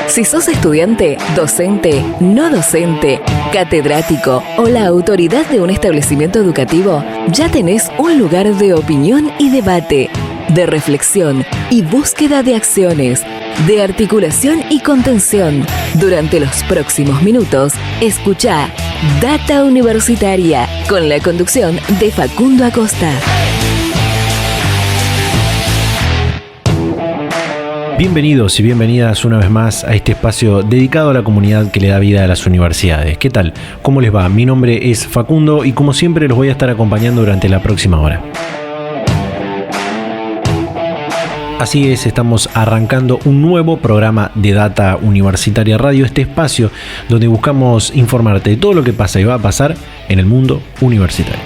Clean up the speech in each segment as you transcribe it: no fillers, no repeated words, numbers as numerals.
Si sos estudiante, docente, no docente, catedrático o la autoridad de un establecimiento educativo, ya tenés un lugar de opinión y debate, de reflexión y búsqueda de acciones, de articulación y contención. Durante los próximos minutos, escuchá Data Universitaria, con la conducción de Facundo Acosta. Bienvenidos y bienvenidas una vez más a este espacio dedicado a la comunidad que le da vida a las universidades. ¿Qué tal? ¿Cómo les va? Mi nombre es Facundo y como siempre los voy a estar acompañando durante la próxima hora. Así es, estamos arrancando un nuevo programa de Data Universitaria Radio, este espacio donde buscamos informarte de todo lo que pasa y va a pasar en el mundo universitario.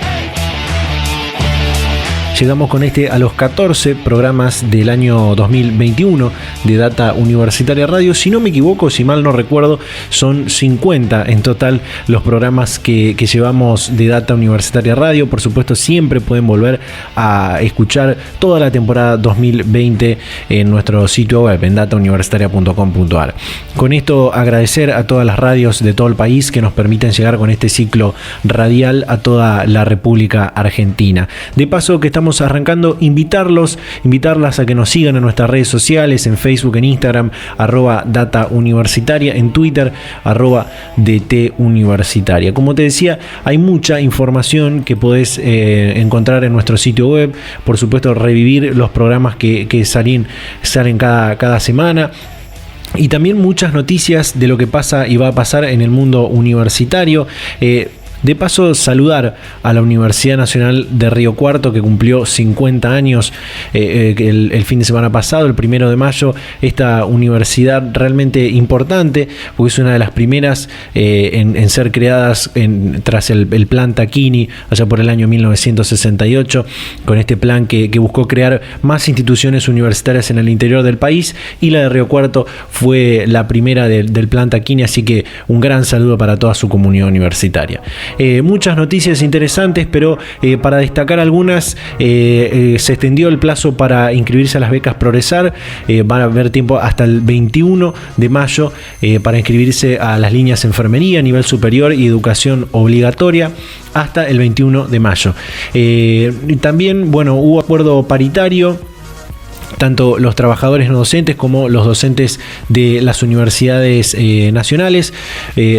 Llegamos con a los 14 programas del año 2021 de Data Universitaria Radio. Si no me equivoco, si mal no recuerdo, son 50 en total los programas que llevamos de Data Universitaria Radio. Por supuesto, siempre pueden volver a escuchar toda la temporada 2020 en nuestro sitio web, en datauniversitaria.com.ar. Con esto, agradecer a todas las radios de todo el país que nos permiten llegar con este ciclo radial a toda la República Argentina. De paso que estamos arrancando, invitarlas a que nos sigan en nuestras redes sociales, en Facebook, en Instagram, @datauniversitaria, en Twitter, @dtuniversitaria. Como te decía, hay mucha información que podés encontrar en nuestro sitio web. Por supuesto, revivir los programas que salen cada semana. Y también muchas noticias de lo que pasa y va a pasar en el mundo universitario. De paso, saludar a la Universidad Nacional de Río Cuarto, que cumplió 50 años el fin de semana pasado, el 1 de mayo. Esta universidad realmente importante, porque es una de las primeras en ser creadas tras el plan Tacchini, allá por el año 1968, con este plan que buscó crear más instituciones universitarias en el interior del país, y la de Río Cuarto fue la primera del plan Tacchini, así que un gran saludo para toda su comunidad universitaria. Muchas noticias interesantes, pero para destacar algunas, se extendió el plazo para inscribirse a las becas Progresar. Van a haber tiempo hasta el 21 de mayo para inscribirse a las líneas enfermería, nivel superior y educación obligatoria, hasta el 21 de mayo. También, hubo acuerdo paritario. Tanto los trabajadores no docentes como los docentes de las universidades nacionales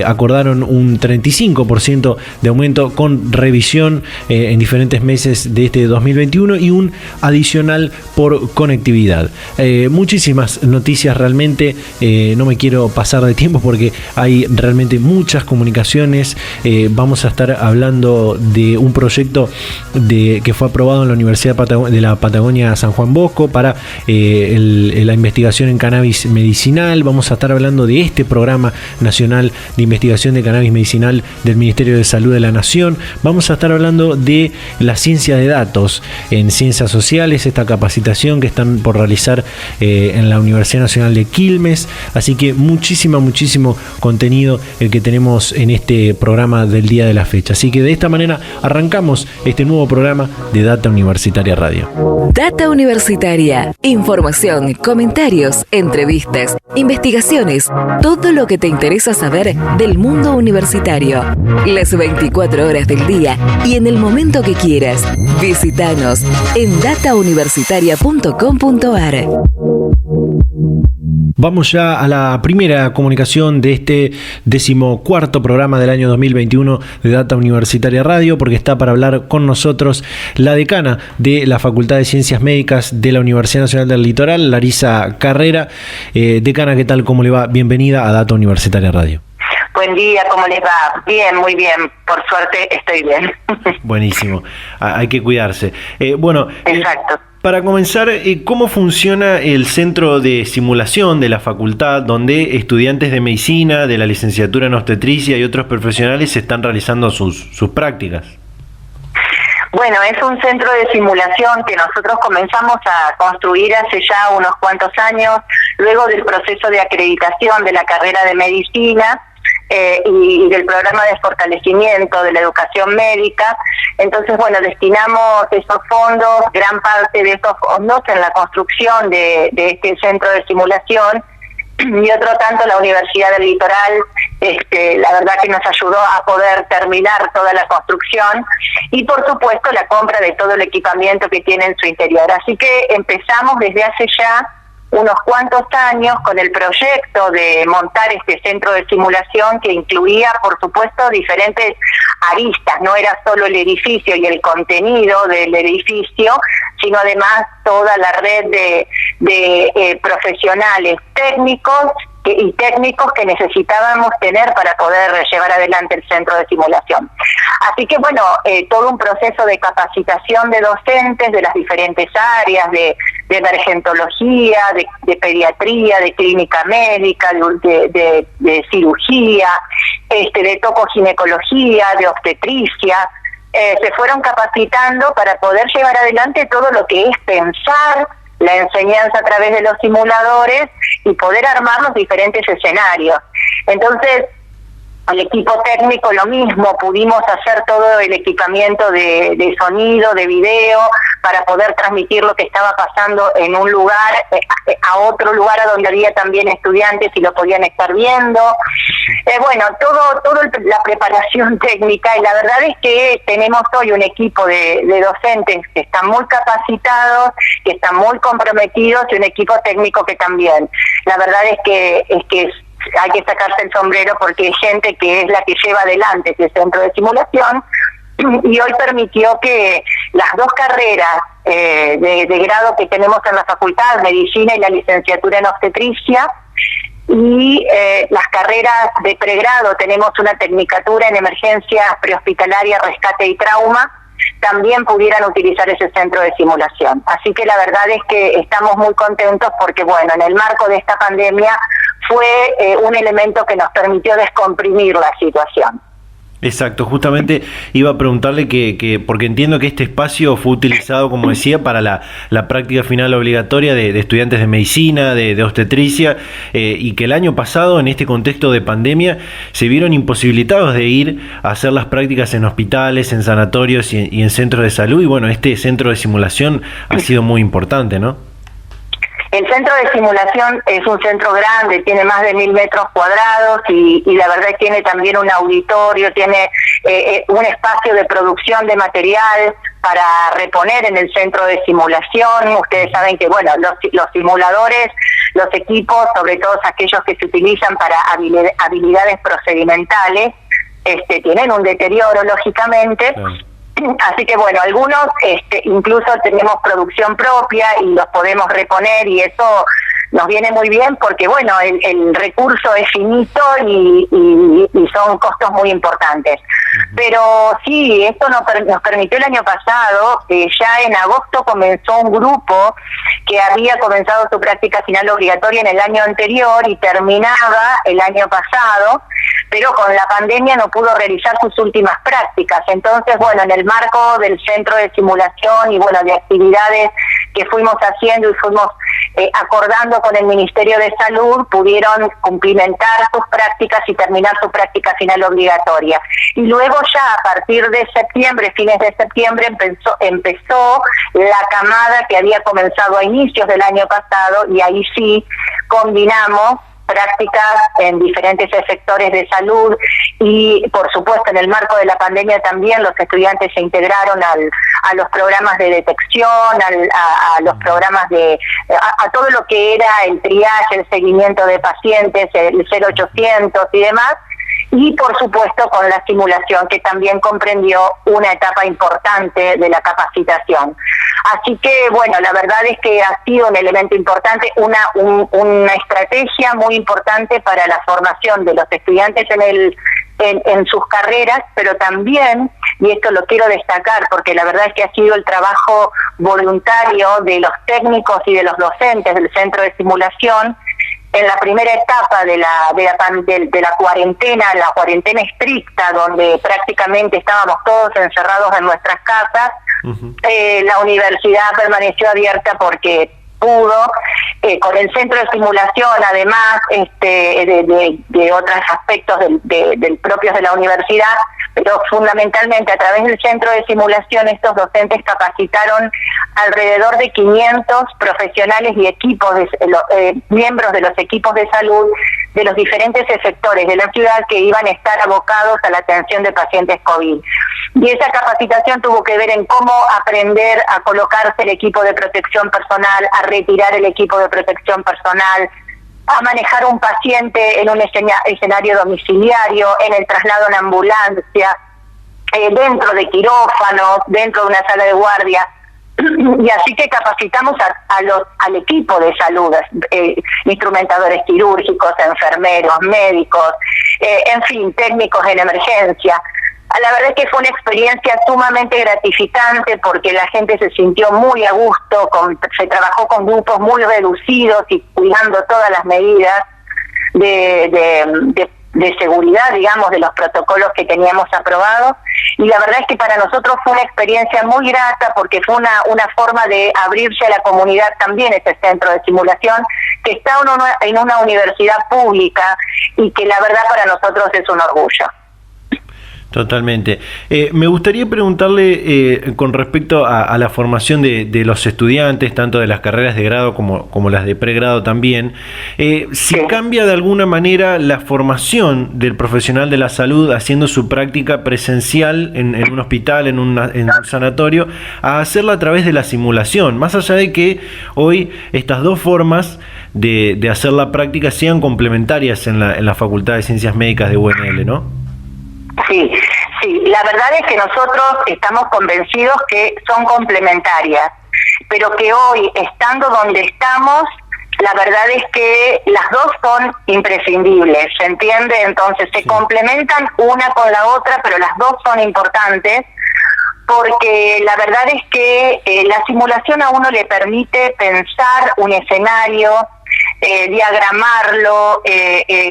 acordaron un 35% de aumento con revisión en diferentes meses de este 2021 y un adicional por conectividad. Muchísimas noticias realmente, no me quiero pasar de tiempo porque hay realmente muchas comunicaciones. Vamos a estar hablando de un proyecto que fue aprobado en la Universidad de la Patagonia San Juan Bosco para la investigación en cannabis medicinal. Vamos a estar hablando de este programa nacional de investigación de cannabis medicinal del Ministerio de Salud de la Nación. Vamos a estar hablando de la ciencia de datos en ciencias sociales, esta capacitación que están por realizar en la Universidad Nacional de Quilmes. Así que muchísimo contenido el que tenemos en este programa del día de la fecha. Así que de esta manera arrancamos este nuevo programa de Data Universitaria Radio. Data Universitaria. Información, comentarios, entrevistas, investigaciones, todo lo que te interesa saber del mundo universitario. Las 24 horas del día y en el momento que quieras. Visítanos en datauniversitaria.com.ar. Vamos ya a la primera comunicación de este 14º programa del año 2021 de Data Universitaria Radio, porque está para hablar con nosotros la decana de la Facultad de Ciencias Médicas de la Universidad Nacional del Litoral, Larisa Carrera. Decana, ¿qué tal? ¿Cómo le va? Bienvenida a Data Universitaria Radio. Buen día, ¿cómo les va? Bien, muy bien. Por suerte estoy bien. Buenísimo. Hay que cuidarse. Exacto. Para comenzar, ¿cómo funciona el centro de simulación de la facultad, donde estudiantes de medicina, de la licenciatura en obstetricia y otros profesionales están realizando sus prácticas? Bueno, es un centro de simulación que nosotros comenzamos a construir hace ya unos cuantos años, luego del proceso de acreditación de la carrera de medicina y del programa de fortalecimiento de la educación médica. Entonces, destinamos esos fondos, gran parte de esos fondos, en la construcción de este centro de simulación, y otro tanto la Universidad del Litoral, la verdad que nos ayudó a poder terminar toda la construcción, y por supuesto la compra de todo el equipamiento que tiene en su interior. Así que empezamos desde hace ya unos cuantos años con el proyecto de montar este centro de simulación, que incluía, por supuesto, diferentes aristas. No era solo el edificio y el contenido del edificio, sino además toda la red de profesionales técnicos y técnicos que necesitábamos tener para poder llevar adelante el centro de simulación. Así que bueno, todo un proceso de capacitación de docentes de las diferentes áreas, de emergentología, de pediatría, de clínica médica, de cirugía, de tocoginecología, de obstetricia, se fueron capacitando para poder llevar adelante todo lo que es pensar la enseñanza a través de los simuladores y poder armar los diferentes escenarios. Entonces, el equipo técnico lo mismo, pudimos hacer todo el equipamiento de sonido, de video, para poder transmitir lo que estaba pasando en un lugar, a otro lugar a donde había también estudiantes y lo podían estar viendo. Bueno, todo la preparación técnica, y la verdad es que tenemos hoy un equipo de docentes que están muy capacitados, que están muy comprometidos, y un equipo técnico que también. La verdad es que hay que sacarse el sombrero, porque hay gente que es la que lleva adelante ese centro de simulación, y hoy permitió que las dos carreras de grado que tenemos en la facultad, medicina y la licenciatura en obstetricia, y las carreras de pregrado, tenemos una tecnicatura en emergencia prehospitalaria, rescate y trauma, también pudieran utilizar ese centro de simulación. Así que la verdad es que estamos muy contentos, porque bueno, en el marco de esta pandemia fue un elemento que nos permitió descomprimir la situación. Exacto, justamente iba a preguntarle porque entiendo que este espacio fue utilizado, como decía, para la práctica final obligatoria de estudiantes de medicina, de obstetricia, y que el año pasado, en este contexto de pandemia, se vieron imposibilitados de ir a hacer las prácticas en hospitales, en sanatorios y en centros de salud, y bueno, este centro de simulación ha sido muy importante, ¿no? El centro de simulación es un centro grande, tiene más de 1.000 metros cuadrados, y la verdad es que tiene también un auditorio, tiene un espacio de producción de material para reponer en el centro de simulación. Ustedes saben que bueno, los simuladores, los equipos, sobre todo aquellos que se utilizan para habilidades procedimentales, tienen un deterioro, lógicamente. Así que bueno, algunos incluso tenemos producción propia y los podemos reponer, y eso nos viene muy bien, porque bueno, el recurso es finito y son costos muy importantes. Pero sí, esto nos permitió el año pasado, ya en agosto comenzó un grupo que había comenzado su práctica final obligatoria en el año anterior y terminaba el año pasado, pero con la pandemia no pudo realizar sus últimas prácticas. Entonces, bueno, en el marco del centro de simulación y bueno, de actividades que fuimos haciendo y fuimos acordando con el Ministerio de Salud, pudieron cumplimentar sus prácticas y terminar su práctica final obligatoria. Y luego ya a partir de septiembre, fines de septiembre, empezó la camada que había comenzado a inicios del año pasado, y ahí sí combinamos prácticas en diferentes sectores de salud, y por supuesto en el marco de la pandemia también los estudiantes se integraron a los programas de detección, a los programas a todo lo que era el triage, el seguimiento de pacientes, el 0800 y demás, y por supuesto con la simulación, que también comprendió una etapa importante de la capacitación. Así que bueno, la verdad es que ha sido un elemento importante, una estrategia muy importante para la formación de los estudiantes en sus carreras, pero también, y esto lo quiero destacar porque la verdad es que ha sido el trabajo voluntario de los técnicos y de los docentes del centro de simulación, en la primera etapa de la cuarentena, la cuarentena estricta, donde prácticamente estábamos todos encerrados en nuestras casas. La universidad permaneció abierta porque pudo, con el centro de simulación, además de otros aspectos del propios de la universidad, pero fundamentalmente a través del centro de simulación estos docentes capacitaron alrededor de 500 profesionales y equipos, miembros de los equipos de salud de los diferentes sectores de la ciudad que iban a estar abocados a la atención de pacientes COVID. Y esa capacitación tuvo que ver en cómo aprender a colocarse el equipo de protección personal, a retirar el equipo de protección personal, a manejar un paciente en un escenario domiciliario, en el traslado en ambulancia, dentro de quirófanos, dentro de una sala de guardia. Y así que capacitamos al equipo de salud, instrumentadores quirúrgicos, enfermeros, médicos, en fin, técnicos en emergencia. La verdad es que fue una experiencia sumamente gratificante porque la gente se sintió muy a gusto, se trabajó con grupos muy reducidos y cuidando todas las medidas de seguridad, digamos, de los protocolos que teníamos aprobados. Y la verdad es que para nosotros fue una experiencia muy grata porque fue una forma de abrirse a la comunidad también ese centro de simulación que está en una universidad pública y que la verdad para nosotros es un orgullo. Totalmente. Me gustaría preguntarle con respecto a la formación de los estudiantes, tanto de las carreras de grado como las de pregrado también, si cambia de alguna manera la formación del profesional de la salud haciendo su práctica presencial en un hospital, en un sanatorio, a hacerla a través de la simulación, más allá de que hoy estas dos formas de hacer la práctica sean complementarias en la Facultad de Ciencias Médicas de UNL, ¿no? Sí, la verdad es que nosotros estamos convencidos que son complementarias, pero que hoy, estando donde estamos, la verdad es que las dos son imprescindibles, ¿se entiende? Entonces se complementan una con la otra, pero las dos son importantes, porque la verdad es que la simulación a uno le permite pensar un escenario, diagramarlo,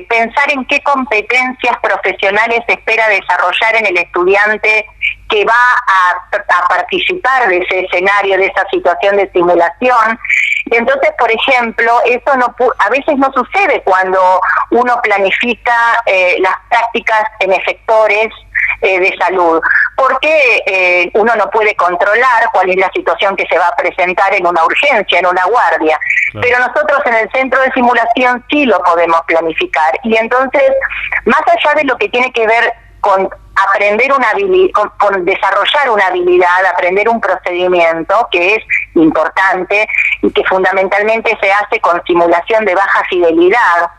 pensar en qué competencias profesionales se espera desarrollar en el estudiante que va a participar de ese escenario, de esa situación de simulación. Entonces, por ejemplo, eso a veces no sucede cuando uno planifica las prácticas en efectores de salud, porque uno no puede controlar cuál es la situación que se va a presentar en una urgencia, en una guardia. Claro. Pero nosotros en el centro de simulación sí lo podemos planificar. Y entonces, más allá de lo que tiene que ver con aprender una habilidad, con desarrollar una habilidad, aprender un procedimiento que es importante y que fundamentalmente se hace con simulación de baja fidelidad.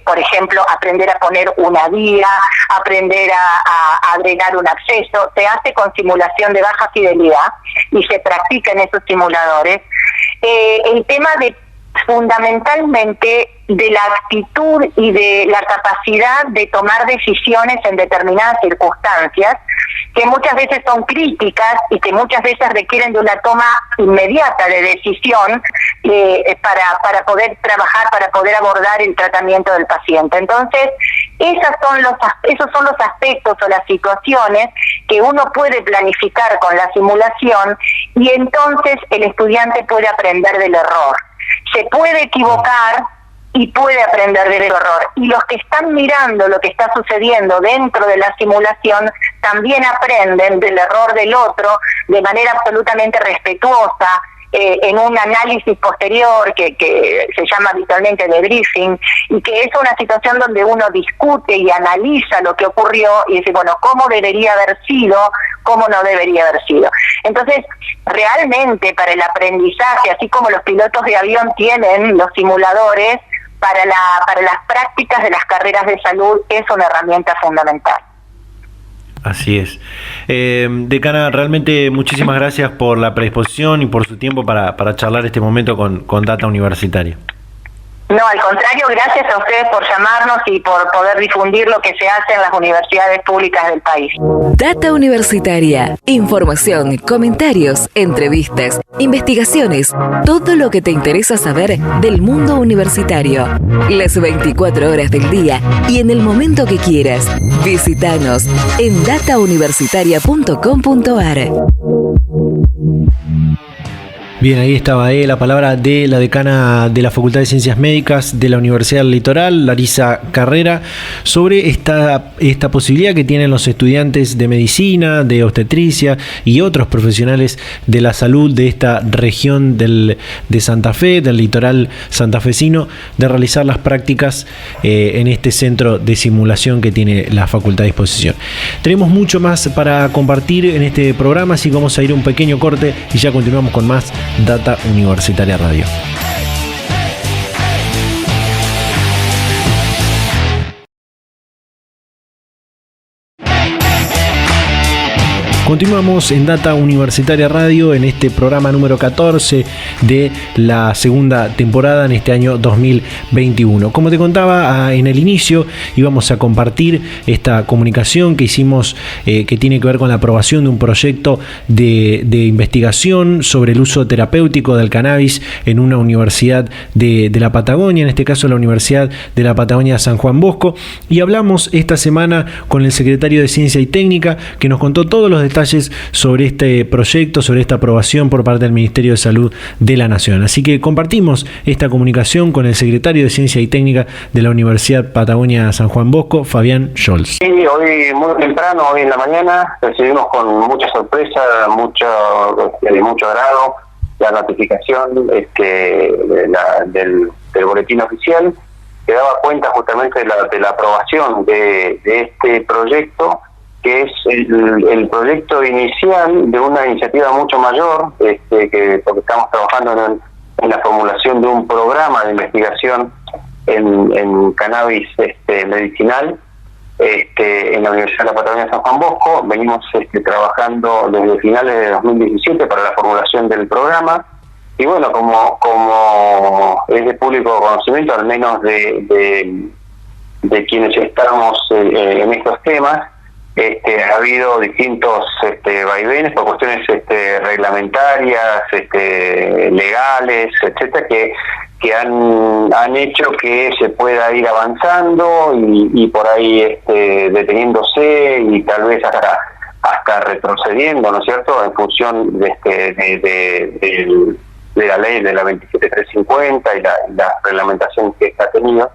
Por ejemplo, aprender a poner una vía, aprender a agregar un acceso, se hace con simulación de baja fidelidad y se practica en esos simuladores. El tema de fundamentalmente de la actitud y de la capacidad de tomar decisiones en determinadas circunstancias, que muchas veces son críticas y que muchas veces requieren de una toma inmediata de decisión para poder trabajar, para poder abordar el tratamiento del paciente. Entonces, esos son los aspectos o las situaciones que uno puede planificar con la simulación y entonces el estudiante puede aprender del error. Se puede equivocar y puede aprender del error. Y los que están mirando lo que está sucediendo dentro de la simulación también aprenden del error del otro de manera absolutamente respetuosa, en un análisis posterior que se llama habitualmente debriefing, y que es una situación donde uno discute y analiza lo que ocurrió y dice, bueno, ¿cómo debería haber sido? ¿Cómo no debería haber sido? Entonces, realmente para el aprendizaje, así como los pilotos de avión tienen los simuladores, para las prácticas de las carreras de salud es una herramienta fundamental. Así es. Decana, realmente muchísimas gracias por la predisposición y por su tiempo para charlar este momento con Data Universitaria. No, al contrario, gracias a ustedes por llamarnos y por poder difundir lo que se hace en las universidades públicas del país. Data Universitaria. Información, comentarios, entrevistas, investigaciones, todo lo que te interesa saber del mundo universitario. Las 24 horas del día y en el momento que quieras. Visítanos en datauniversitaria.com.ar. Bien, ahí estaba la palabra de la decana de la Facultad de Ciencias Médicas de la Universidad del Litoral, Larisa Carrera, sobre esta posibilidad que tienen los estudiantes de medicina, de obstetricia y otros profesionales de la salud de esta región de Santa Fe, del litoral santafesino, de realizar las prácticas en este centro de simulación que tiene la facultad a disposición. Tenemos mucho más para compartir en este programa, así que vamos a ir a un pequeño corte y ya continuamos con más Data Universitaria Radio. Continuamos en Data Universitaria Radio en este programa número 14 de la segunda temporada en este año 2021. Como te contaba en el inicio, íbamos a compartir esta comunicación que hicimos que tiene que ver con la aprobación de un proyecto de investigación sobre el uso terapéutico del cannabis en una universidad de la Patagonia, en este caso la Universidad de la Patagonia San Juan Bosco, y hablamos esta semana con el secretario de Ciencia y Técnica, que nos contó todos los detalles sobre este proyecto, sobre esta aprobación por parte del Ministerio de Salud de la Nación. Así que compartimos esta comunicación con el secretario de Ciencia y Técnica de la Universidad Patagonia San Juan Bosco, Fabián Scholz. Sí, hoy muy temprano, hoy en la mañana, recibimos con mucha sorpresa, de mucho agrado, la notificación del boletín oficial, que daba cuenta justamente de la aprobación de este proyecto, que es el proyecto inicial de una iniciativa mucho mayor, porque estamos trabajando en la formulación de un programa de investigación en cannabis medicinal en la Universidad de la Patagonia San Juan Bosco. Venimos trabajando desde finales de 2017 para la formulación del programa, y bueno, como es de público conocimiento, al menos de quienes estamos en estos temas, ha habido distintos vaivenes por cuestiones reglamentarias, legales, etcétera, que han hecho que se pueda ir avanzando y por ahí deteniéndose y tal vez hasta retrocediendo, ¿no es cierto?, en función de la ley de la 27350 y la reglamentación que ha tenido.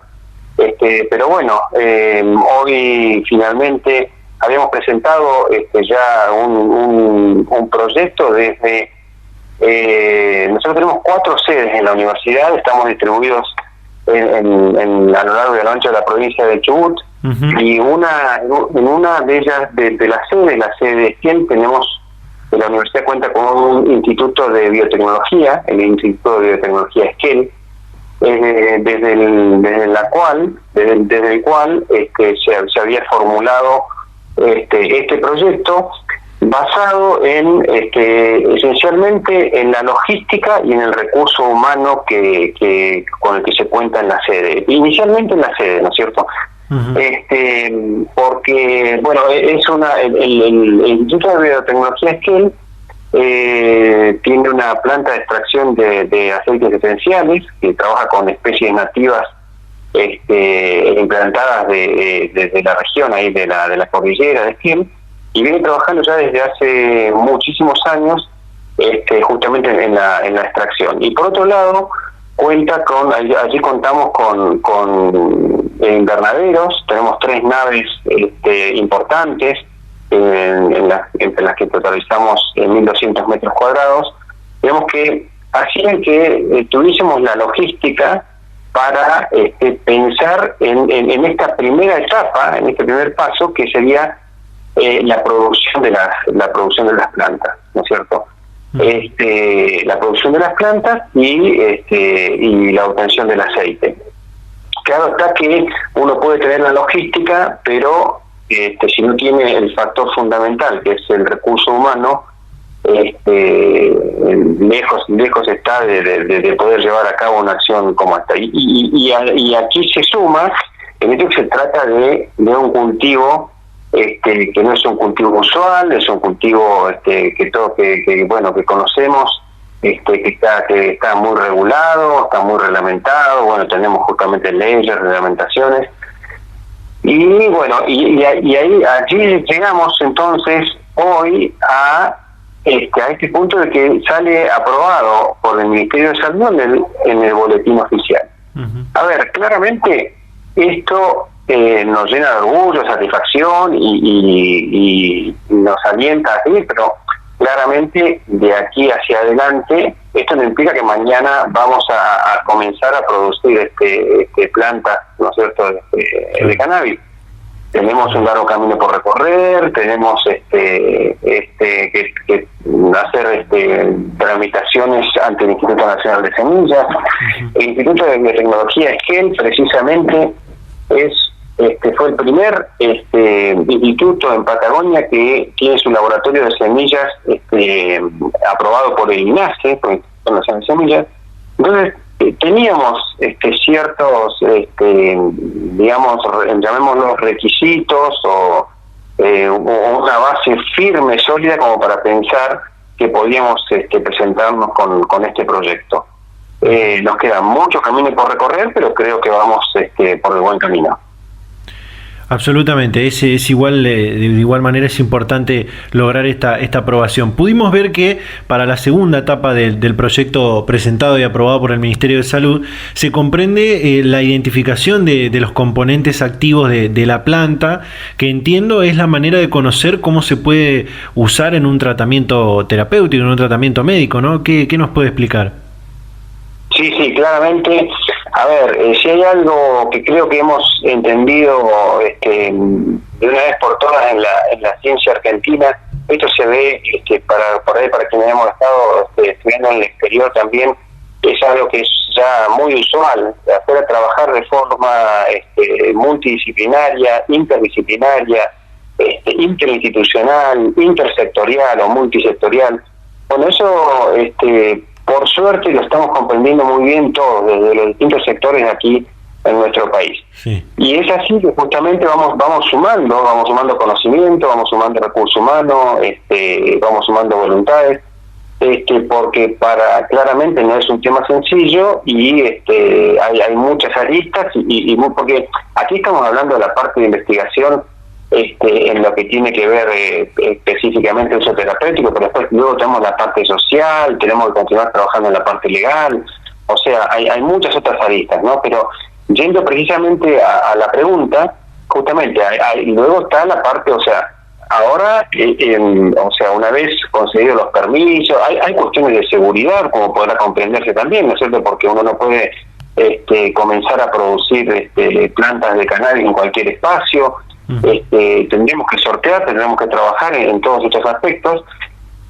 Pero bueno, hoy finalmente habíamos presentado ya un proyecto desde... nosotros tenemos 4 sedes en la universidad, estamos distribuidos a lo largo y a lo ancho de la provincia de Chubut, y en una de ellas, de las sedes, la sede de Esquel, la universidad cuenta con un instituto de biotecnología, el Instituto de Biotecnología Esquel, desde el cual se había formulado este proyecto, basado en esencialmente en la logística y en el recurso humano con el que se cuenta en la sede. Inicialmente en la sede, ¿no es cierto? Porque bueno, el Instituto de Biotecnología Esquel tiene una planta de extracción de aceites esenciales que trabaja con especies nativas implantadas desde la región ahí de la cordillera de Esquel, y viene trabajando ya desde hace muchísimos años justamente en la extracción. Y por otro lado, allí contamos con invernaderos, tenemos 3 naves importantes, entre las que totalizamos 1.200 metros cuadrados, digamos que hacían que tuviésemos la logística para pensar en esta primera etapa, en este primer paso, que sería la producción de las plantas, ¿no es cierto? La producción de las plantas y la obtención del aceite. Claro está que uno puede tener la logística, pero si no tiene el factor fundamental, que es el recurso humano, lejos está de poder llevar a cabo una acción como esta. Y aquí se suma, en esto se trata de un cultivo que no es un cultivo usual, es un cultivo que conocemos, que está muy regulado, está muy reglamentado. Bueno, tenemos justamente leyes, reglamentaciones, y bueno, allí llegamos entonces hoy a a este punto de que sale aprobado por el Ministerio de Salud en el boletín oficial. Uh-huh. A ver, claramente esto nos llena de orgullo, satisfacción y nos alienta a seguir, pero claramente de aquí hacia adelante esto no implica que mañana vamos a comenzar a producir plantas, ¿no es cierto?, de cannabis. Tenemos un largo camino por recorrer, tenemos que hacer tramitaciones ante el Instituto Nacional de Semillas. El Instituto de Biotecnología Esquel precisamente fue el primer instituto en Patagonia que tiene su laboratorio de semillas aprobado por el INASE, por el Instituto Nacional de Semillas. Entonces, teníamos ciertos, digamos, llamémoslos requisitos o una base firme, sólida, como para pensar que podíamos presentarnos con este proyecto. Nos queda mucho camino por recorrer, pero creo que vamos por el buen camino. Absolutamente, es igual, de igual manera es importante lograr esta aprobación. Pudimos ver que para la segunda etapa del proyecto presentado y aprobado por el Ministerio de Salud se comprende la identificación de los componentes activos de la planta, que entiendo es la manera de conocer cómo se puede usar en un tratamiento terapéutico, en un tratamiento médico, ¿no? ¿Qué nos puede explicar? Sí, claramente. A ver, si hay algo que creo que hemos entendido de una vez por todas en la ciencia argentina, esto se ve para quienes hemos estado estudiando en el exterior también, es algo que es ya muy usual, hacer a trabajar de forma multidisciplinaria, interdisciplinaria, interinstitucional, intersectorial o multisectorial. Bueno, eso por suerte lo estamos comprendiendo muy bien todos, desde los distintos sectores aquí en nuestro país. Sí. Y es así que justamente vamos sumando conocimiento, vamos sumando recursos humanos, vamos sumando voluntades, porque claramente no es un tema sencillo y hay muchas aristas y porque aquí estamos hablando de la parte de investigación en lo que tiene que ver específicamente uso terapéutico, pero después luego tenemos la parte social, tenemos que continuar trabajando en la parte legal, o sea, hay muchas otras aristas, ¿no? Pero yendo precisamente a la pregunta, justamente, luego está la parte, o sea, ahora, una vez conseguidos los permisos, hay cuestiones de seguridad, como podrá comprenderse también, ¿no es cierto?, porque uno no puede comenzar a producir plantas de cannabis en cualquier espacio. Tendremos que sortear, tendremos que trabajar en todos estos aspectos,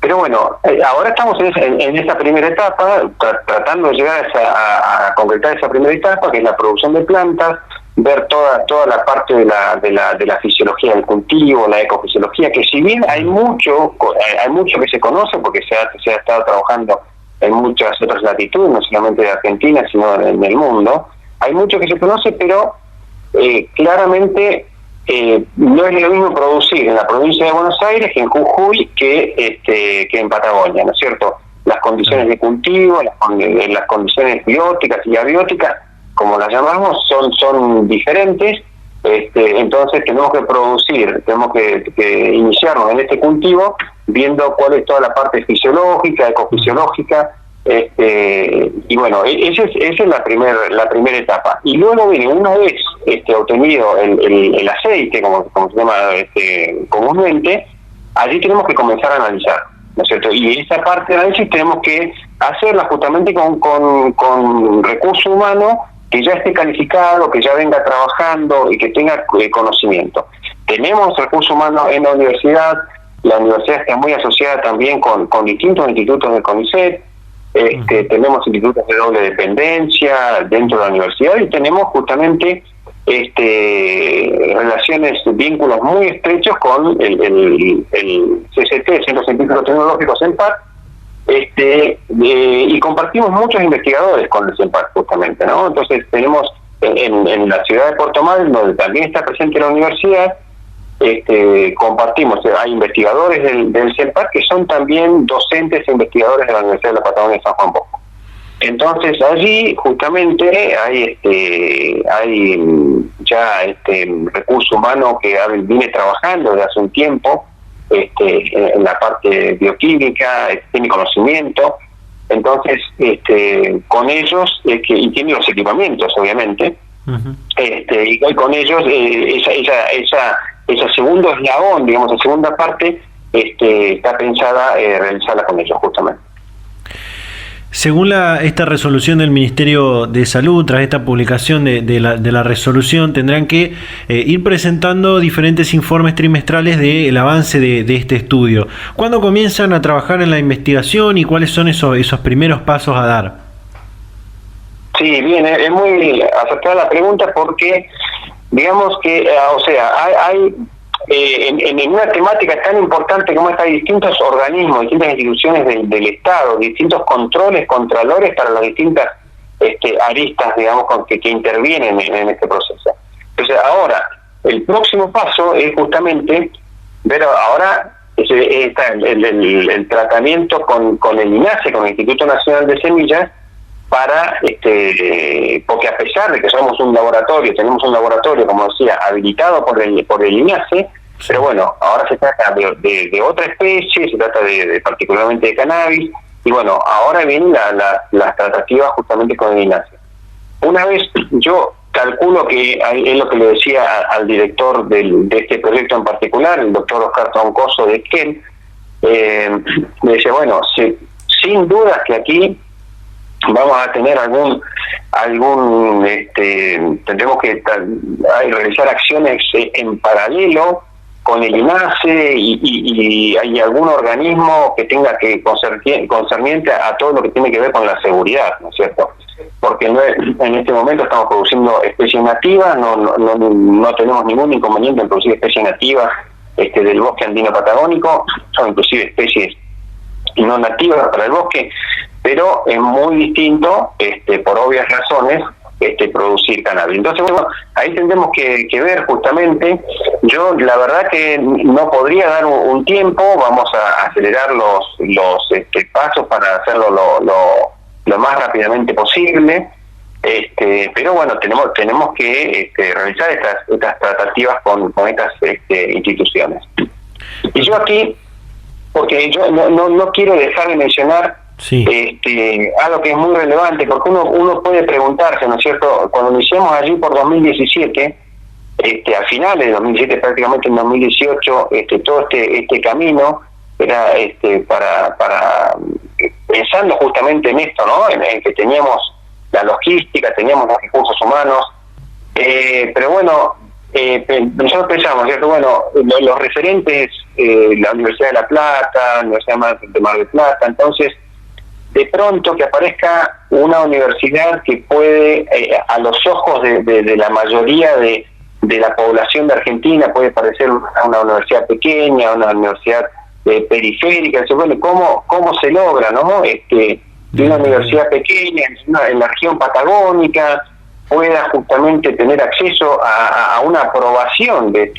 pero bueno, ahora estamos en esa primera etapa, tratando de llegar a concretar esa primera etapa, que es la producción de plantas, ver toda la parte de la fisiología del cultivo, la ecofisiología, que si bien hay mucho que se conoce, porque se ha estado trabajando en muchas otras latitudes, no solamente de Argentina, sino en el mundo, hay mucho que se conoce, pero claramente no es lo mismo producir en la provincia de Buenos Aires que en Jujuy que en Patagonia, ¿no es cierto? Las condiciones de cultivo, las condiciones bióticas y abióticas, como las llamamos, son diferentes. Entonces tenemos que iniciarnos en este cultivo viendo cuál es toda la parte fisiológica, ecofisiológica, y bueno, esa es la primera etapa. Y luego viene, una vez obtenido el aceite, como se llama comúnmente, allí tenemos que comenzar a analizar, ¿no es cierto? Y esa parte de análisis tenemos que hacerla justamente con recurso humano que ya esté calificado, que ya venga trabajando y que tenga conocimiento. Tenemos recursos humanos en la universidad está muy asociada también con distintos institutos de CONICET, tenemos institutos de doble dependencia dentro de la universidad y tenemos justamente vínculos muy estrechos con el CCT, el Centro Científico Tecnológico CENPAT, y compartimos muchos investigadores con el CENPAT justamente, ¿no? Entonces tenemos en la ciudad de Puerto Madryn, donde también está presente la universidad, compartimos, hay investigadores del CENPAT que son también docentes e investigadores de la Universidad de la Patagonia de San Juan Bosco. Entonces allí justamente hay ya recurso humano que viene trabajando desde hace un tiempo en la parte bioquímica, tiene conocimiento. Entonces, con ellos, y tiene los equipamientos, obviamente, y con ellos, esa segundo eslabón, digamos, la segunda parte, está pensada realizarla con ellos, justamente. Según esta resolución del Ministerio de Salud, tras esta publicación de la resolución, tendrán que ir presentando diferentes informes trimestrales del avance de este estudio. ¿Cuándo comienzan a trabajar en la investigación y cuáles son esos primeros pasos a dar? Sí, bien, es muy acertada la pregunta porque, digamos que, hay en una temática tan importante como esta, hay distintos organismos, distintas instituciones del Estado, distintos contralores para las distintas aristas, digamos, que intervienen en este proceso. Entonces, ahora, el próximo paso es justamente ver ahora está el tratamiento con el INASE, con el Instituto Nacional de Semillas, para porque a pesar de que somos un laboratorio, tenemos un laboratorio, como decía, habilitado por el INASE, pero bueno, ahora se trata de otra especie, se trata particularmente de cannabis, y bueno, ahora vienen las tratativas justamente con el INASE. Una vez, yo calculo que es lo que le decía al director de este proyecto en particular, el doctor Oscar Troncoso de Esquel, me dice, bueno, sin duda que aquí vamos a tener tendremos que realizar acciones en paralelo con el INASE y hay algún organismo que tenga que concerniente a todo lo que tiene que ver con la seguridad, ¿no es cierto? Porque en este momento estamos produciendo especies nativas, no tenemos ningún inconveniente en producir especies nativas del bosque andino patagónico, son inclusive especies no nativas para el bosque, pero es muy distinto, por obvias razones, producir cannabis. Entonces, bueno, ahí tendremos que ver justamente. Yo, la verdad que no podría dar un tiempo, vamos a acelerar los pasos para hacerlo lo más rápidamente posible, pero bueno, tenemos que realizar estas tratativas con estas instituciones. Y yo aquí, porque yo no quiero dejar de mencionar algo que es muy relevante, porque uno puede preguntarse, ¿no es cierto? Cuando iniciamos allí por 2017, a finales de 2017, prácticamente en 2018, todo este camino era para pensando justamente en esto, ¿no? En que teníamos la logística, teníamos los recursos humanos, pero bueno, nosotros pensamos, ¿cierto? Bueno, los referentes, la Universidad de La Plata, la Universidad de Mar del Plata, entonces de pronto que aparezca una universidad que puede, a los ojos de la mayoría de la población de Argentina, puede parecer una universidad pequeña, una universidad periférica. Bueno, ¿cómo se logra, no? Que una universidad pequeña en la región patagónica pueda justamente tener acceso a una aprobación de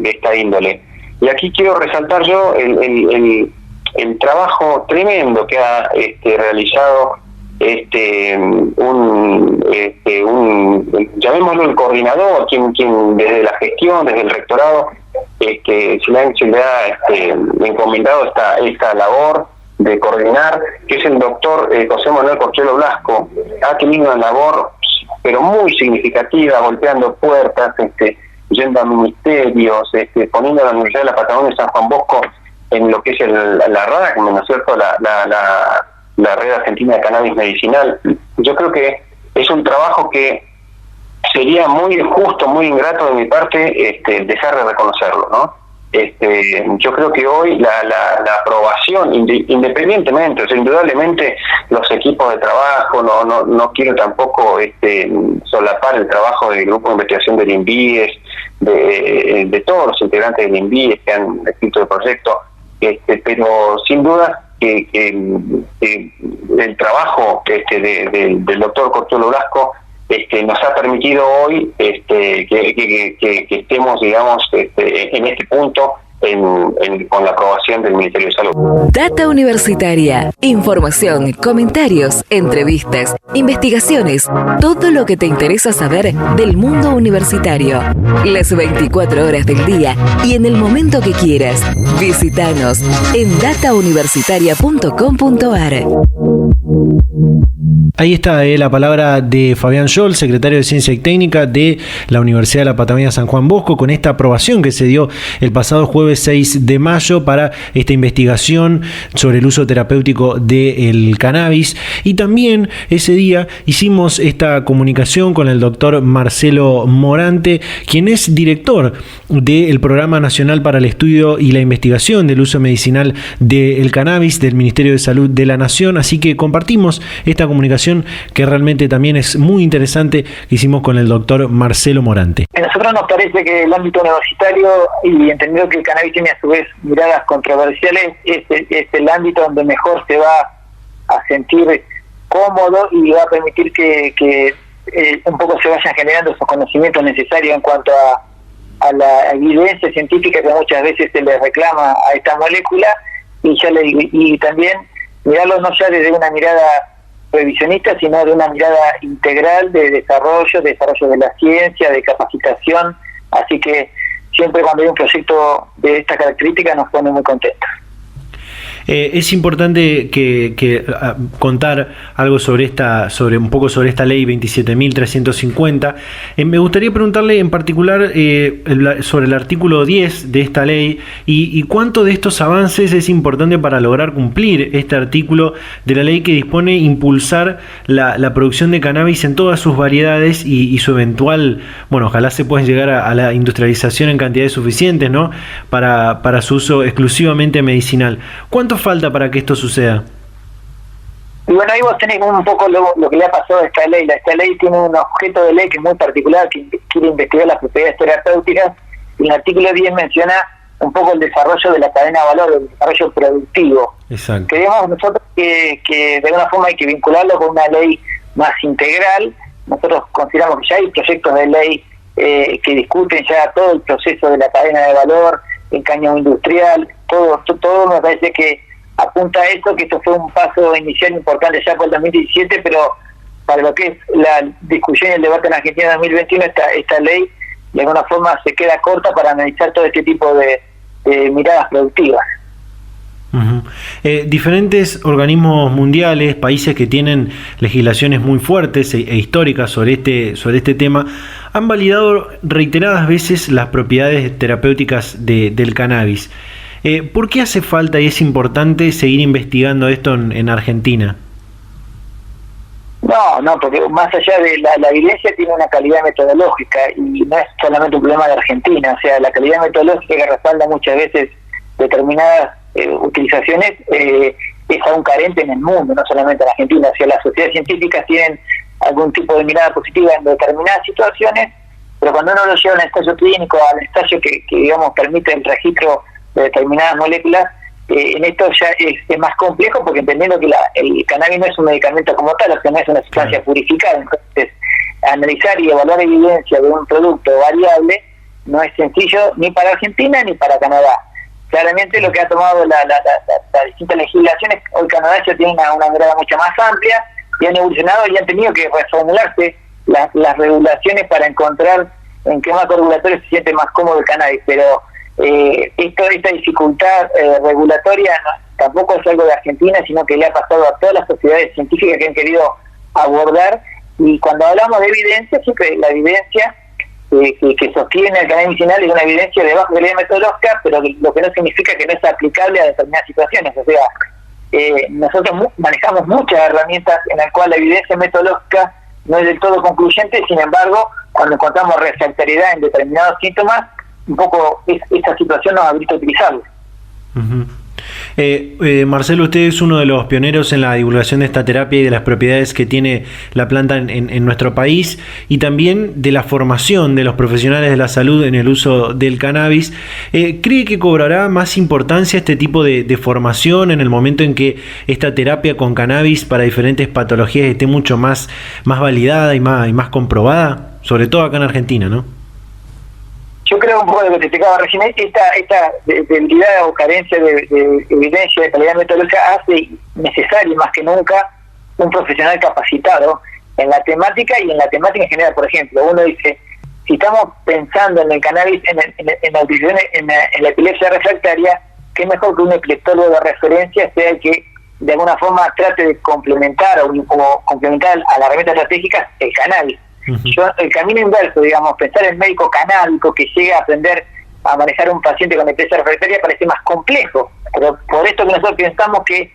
esta índole. Y aquí quiero resaltar yo el trabajo tremendo que ha realizado llamémoslo el coordinador, quien desde la gestión, desde el rectorado, se le ha encomendado esta labor de coordinar, que es el doctor José Manuel Corchuelo Blasco. Ha tenido una labor pero muy significativa, golpeando puertas, yendo a ministerios, poniendo a la Universidad de la Patagonia de San Juan Bosco en lo que es la RAC, ¿no es cierto?, la Red Argentina de Cannabis Medicinal. Yo creo que es un trabajo que sería muy injusto, muy ingrato de mi parte dejar de reconocerlo, ¿no? Yo creo que hoy la aprobación, independientemente, o sea, indudablemente los equipos de trabajo, no quiero tampoco solapar el trabajo del grupo de investigación del INVIES, de todos los integrantes del INVIES que han escrito el proyecto, pero sin duda que el trabajo del doctor Corchuelo Blasco nos ha permitido hoy que estemos, digamos, en este punto con la aprobación del Ministerio de Salud. Data Universitaria. Información, comentarios, entrevistas, investigaciones, todo lo que te interesa saber del mundo universitario. Las 24 horas del día y en el momento que quieras. Visítanos en datauniversitaria.com.ar. Ahí está la palabra de Fabián Scholl, secretario de Ciencia y Técnica de la Universidad de la Patagonia San Juan Bosco, con esta aprobación que se dio el pasado jueves 6 de mayo para esta investigación sobre el uso terapéutico del cannabis. Y también ese día hicimos esta comunicación con el doctor Marcelo Morante, quien es director del Programa Nacional para el Estudio y la Investigación del Uso Medicinal del Cannabis del Ministerio de Salud de la Nación. Así que compartimos esta comunicación que realmente también es muy interesante que hicimos con el doctor Marcelo Morante. A nosotros nos parece que el ámbito universitario, y entendido que el cannabis tiene a su vez miradas controversiales, es el ámbito donde mejor se va a sentir cómodo y va a permitir que un poco se vayan generando esos conocimientos necesarios en cuanto a la evidencia científica que muchas veces se le reclama a esta molécula, y también mirarlo no ya desde una mirada revisionista, sino de una mirada integral de desarrollo de la ciencia, de capacitación. Así que siempre cuando hay un proyecto de esta característica nos pone muy contentos. Es importante que contar algo sobre esta ley 27.350. Me gustaría preguntarle en particular sobre el artículo 10 de esta ley y cuánto de estos avances es importante para lograr cumplir este artículo de la ley que dispone impulsar la producción de cannabis en todas sus variedades y su eventual, ojalá se pueda llegar a la industrialización en cantidades suficientes, ¿no? Para su uso exclusivamente medicinal. ¿Cuánto falta para que esto suceda? Y bueno, ahí vos tenés un poco lo que le ha pasado a esta ley. Esta ley tiene un objeto de ley que es muy particular, que quiere investigar las propiedades terapéuticas, y el artículo 10 menciona un poco el desarrollo de la cadena de valor, el desarrollo productivo. Exacto. Creemos nosotros que de alguna forma hay que vincularlo con una ley más integral. Nosotros consideramos que ya hay proyectos de ley que discuten ya todo el proceso de la cadena de valor, el cáñamo industrial, todo me parece que apunta a eso, que esto fue un paso inicial importante ya por el 2017, pero para lo que es la discusión y el debate en Argentina en 2021, esta ley de alguna forma se queda corta para analizar todo este tipo de miradas productivas. Uh-huh. Diferentes organismos mundiales, países que tienen legislaciones muy fuertes e históricas sobre este tema, han validado reiteradas veces las propiedades terapéuticas del cannabis. ¿Por qué hace falta y es importante seguir investigando esto en Argentina? No, porque más allá de la evidencia tiene una calidad metodológica y no es solamente un problema de Argentina. O sea, la calidad metodológica que respalda muchas veces determinadas utilizaciones es aún carente en el mundo, no solamente en Argentina. O sea, las sociedades científicas tienen algún tipo de mirada positiva en determinadas situaciones, pero cuando uno lo lleva a un estadio clínico, al estadio que digamos permite el registro de determinadas moléculas, en esto ya es más complejo, porque entendiendo que el cannabis no es un medicamento como tal, o sea, no es una sustancia purificada. Entonces, analizar y evaluar evidencia de un producto variable no es sencillo ni para Argentina ni para Canadá. Claramente lo que ha tomado las distintas legislaciones, hoy Canadá ya tiene una mirada mucho más amplia y han evolucionado y han tenido que reformularse las regulaciones para encontrar en qué marco regulatorio se siente más cómodo el cannabis, pero esta dificultad regulatoria tampoco es algo de Argentina, sino que le ha pasado a todas las sociedades científicas que han querido abordar. Y cuando hablamos de evidencia, siempre la evidencia que sostiene el cannabis medicinal es una evidencia de baja calidad metodológica, pero lo que no significa que no es aplicable a determinadas situaciones. O sea, nosotros manejamos muchas herramientas en las cuales la evidencia metodológica no es del todo concluyente. Sin embargo, cuando encontramos refractariedad en determinados síntomas, un poco esta situación nos habilita a utilizarlo. Uh-huh. Marcelo, usted es uno de los pioneros en la divulgación de esta terapia y de las propiedades que tiene la planta en nuestro país, y también de la formación de los profesionales de la salud en el uso del cannabis. ¿Cree que cobrará más importancia este tipo de formación en el momento en que esta terapia con cannabis para diferentes patologías esté mucho más validada y más comprobada, sobre todo acá en Argentina, ¿no? yo creo un poco de lo que te explicaba recién, esta debilidad o carencia de evidencia de calidad metodológica hace necesario más que nunca un profesional capacitado en la temática y en la temática en general. Por ejemplo, uno dice, si estamos pensando en el cannabis, en la epilepsia refractaria, qué mejor que un epileptólogo de referencia sea el que de alguna forma trate de complementar o complementar a la herramienta estratégica el cannabis. Yo, el camino inverso, digamos, pensar en médico canábico que llega a aprender a manejar un paciente con epilepsia refractaria parece más complejo, pero por esto que nosotros pensamos que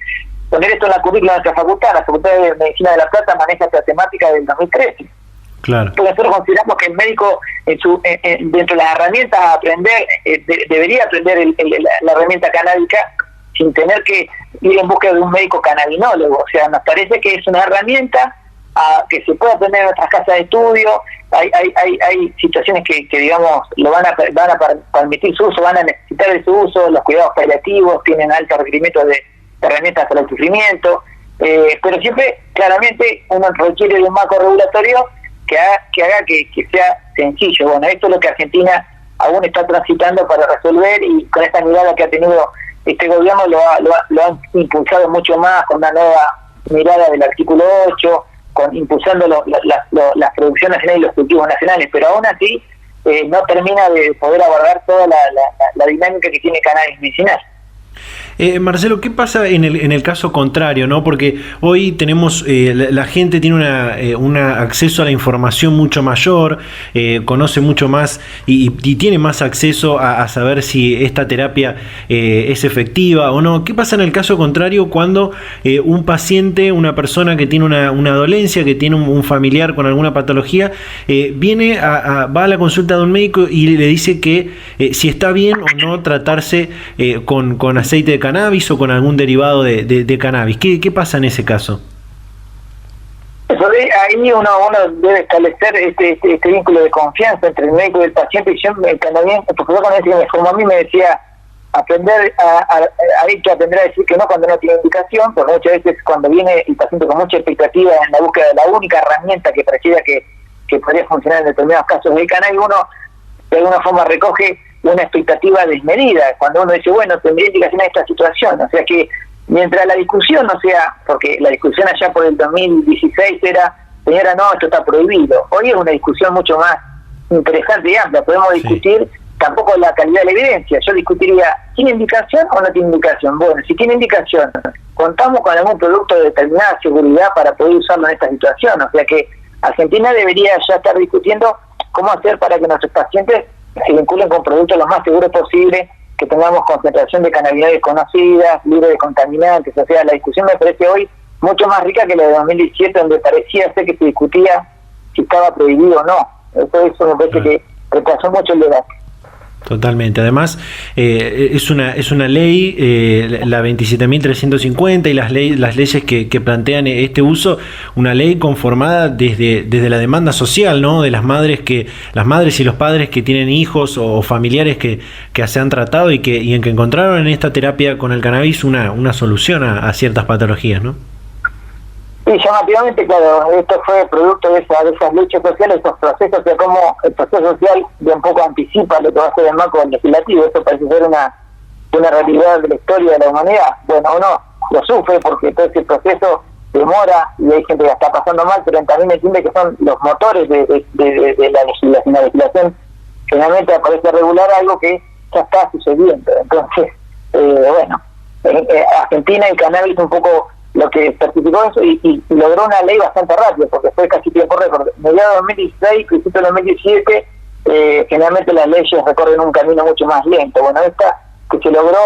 poner esto en la currícula de nuestra facultad, la Facultad de Medicina de La Plata maneja esta temática del 2013. Claro. Porque nosotros consideramos que el médico, dentro de las herramientas a aprender, debería aprender la herramienta canábica sin tener que ir en busca de un médico cannabinólogo. O sea, nos parece que es una herramienta que se puede aprender en nuestras casas de estudio. Hay situaciones que digamos, lo van a permitir su uso, van a necesitar de su uso, los cuidados paliativos tienen altos requerimientos de herramientas para el sufrimiento, pero siempre, claramente, uno requiere de un marco regulatorio que haga que sea sencillo. Bueno, esto es lo que Argentina aún está transitando para resolver, y con esta mirada que ha tenido este gobierno lo ha impulsado mucho más, con una nueva mirada del artículo 8, impulsando las producciones nacionales y los cultivos nacionales, pero aún así no termina de poder abordar toda la dinámica que tiene cannabis medicinal. Marcelo, ¿qué pasa en el caso contrario, ¿no? Porque hoy tenemos, la gente tiene un acceso a la información mucho mayor, conoce mucho más y tiene más acceso a saber si esta terapia es efectiva o no. ¿Qué pasa en el caso contrario cuando un paciente, una persona que tiene una dolencia, que tiene un familiar con alguna patología, va a la consulta de un médico y le dice que si está bien o no tratarse con aceite de cannabis o con algún derivado de cannabis? ¿Qué pasa en ese caso? Ahí uno debe establecer este vínculo de confianza entre el médico y el paciente. Y yo también, el profesor con ese que me formó a mí me decía, hay que aprender a decir que no cuando no tiene indicación, porque muchas veces cuando viene el paciente con mucha expectativa en la búsqueda de la única herramienta que pareciera que podría funcionar en determinados casos del cannabis, uno de alguna forma recoge una expectativa desmedida, cuando uno dice, bueno, tendría indicación a esta situación. O sea que mientras la discusión no sea, porque la discusión allá por el 2016 era, señora, no, esto está prohibido. Hoy es una discusión mucho más interesante y amplia. Podemos discutir tampoco la calidad de la evidencia. Yo discutiría, ¿tiene indicación o no tiene indicación? Bueno, si tiene indicación, ¿contamos con algún producto de determinada seguridad para poder usarlo en esta situación? O sea que Argentina debería ya estar discutiendo cómo hacer para que nuestros pacientes se vinculen con productos lo más seguros posible, que tengamos concentración de cannabinoides conocidas, libre de contaminantes. O sea, la discusión me parece hoy mucho más rica que la de 2017, donde parecía ser que se discutía si estaba prohibido o no. Eso me parece que retrasó mucho el debate. Totalmente. Además, es una ley, la 27.350, y las leyes que plantean este uso, una ley conformada desde la demanda social, ¿no? De las madres y los padres que tienen hijos o familiares que se han tratado y en que encontraron en esta terapia con el cannabis una solución a ciertas patologías, ¿no? Sí, llamativamente, claro, esto fue producto de esas luchas sociales, esos procesos, o sea, como el proceso social de un poco anticipa lo que va a ser el marco legislativo. Esto parece ser una realidad de la historia de la humanidad. Bueno, uno lo sufre porque todo ese proceso demora y hay gente que está pasando mal, pero también entiende que son los motores de la legislación. La legislación generalmente aparece regular algo que ya está sucediendo. Entonces, Argentina y cannabis un poco lo que certificó eso y logró una ley bastante rápida, porque fue casi tiempo récord. Mediados de 2016, principio de 2017, generalmente las leyes recorren un camino mucho más lento. Bueno, esta que se logró,